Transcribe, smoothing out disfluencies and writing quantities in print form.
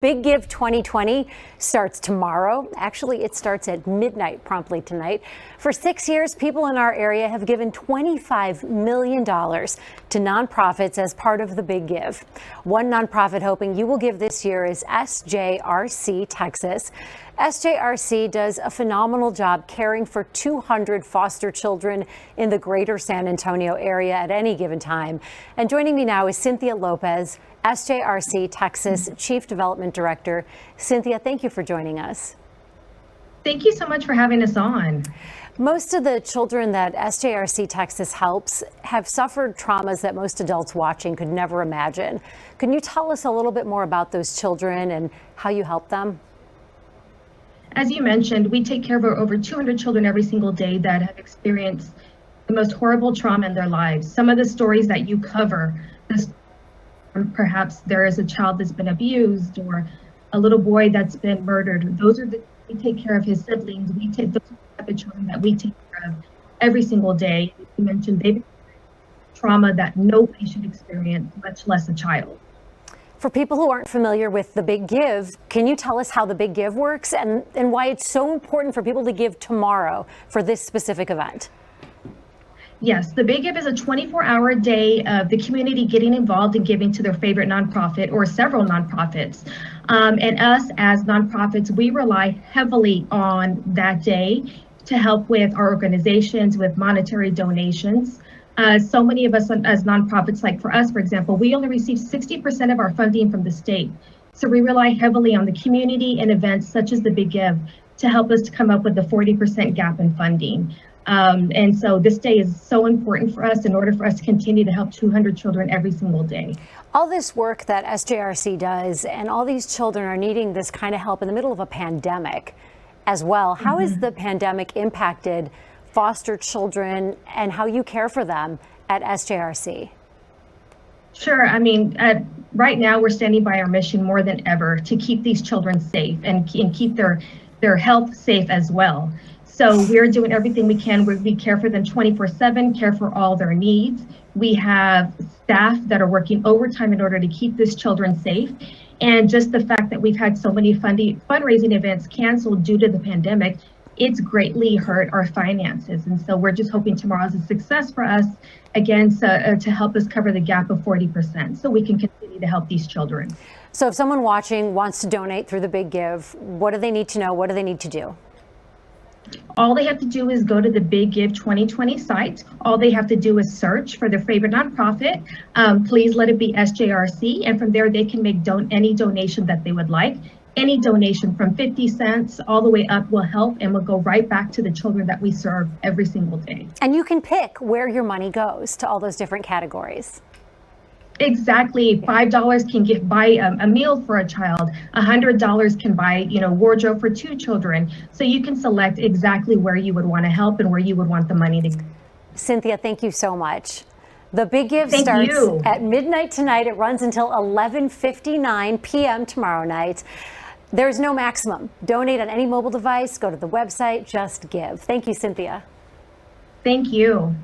Big Give 2020 starts tomorrow. Actually, it starts at midnight promptly tonight. For 6 years, people in our area have given $25 million to nonprofits as part of the Big Give. One nonprofit hoping you will give this year is SJRC Texas. SJRC does a phenomenal job caring for 200 foster children in the greater San Antonio area at any given time. And joining me now is Cynthia Lopez, SJRC Texas Chief Development Director. Cynthia, thank you for joining us. Thank you so much for having us on. Most of the children that SJRC Texas helps have suffered traumas that most adults watching could never imagine. Can you tell us a little bit more about those children and how you help them? As you mentioned, we take care of over 200 children every single day that have experienced the most horrible trauma in their lives. Some of the stories that you cover, perhaps there is a child that's been abused or a little boy that's been murdered. We take care of his siblings. We take those type of children that we take care of every single day. You mentioned they've experienced trauma that nobody should experience, much less a child. For people who aren't familiar with the Big Give, can you tell us how the Big Give works and why it's so important for people to give tomorrow for this specific event? Yes, the Big Give is a 24-hour day of the community getting involved and giving to their favorite nonprofit or several nonprofits. And us as nonprofits, we rely heavily on that day to help with our organizations with monetary donations. So many of us as nonprofits, like for us, for example, we only receive 60% of our funding from the state. So we rely heavily on the community and events such as the Big Give to help us to come up with the 40% gap in funding. And so this day is so important for us in order for us to continue to help 200 children every single day. All this work that SJRC does and all these children are needing this kind of help in the middle of a pandemic as well. How has the pandemic impacted foster children and how you care for them at SJRC? Sure. I mean, right now we're standing by our mission more than ever to keep these children safe and keep their health safe as well. So we're doing everything we can. We care for them 24/7, care for all their needs. We have staff that are working overtime in order to keep these children safe. And just the fact that we've had so many fundraising events canceled due to the pandemic, it's greatly hurt our finances. And so we're just hoping tomorrow's a success for us, again, to help us cover the gap of 40% so we can continue to help these children. So if someone watching wants to donate through the Big Give, what do they need to know? What do they need to do? All they have to do is go to the Big Give 2020 site. All they have to do is search for their favorite nonprofit. Please let it be SJRC. And from there, they can make any donation that they would like. Any donation from 50 cents all the way up will help and will go right back to the children that we serve every single day. And you can pick where your money goes to all those different categories. Exactly. $5 can buy a meal for a child. $100 can buy, wardrobe for 2 children. So you can select exactly where you would want to help and where you would want the money to go. Cynthia, thank you so much. The Big Give starts at midnight tonight. It runs until 11:59 p.m. tomorrow night. There's no maximum. Donate on any mobile device. Go to the website. Just give. Thank you, Cynthia. Thank you.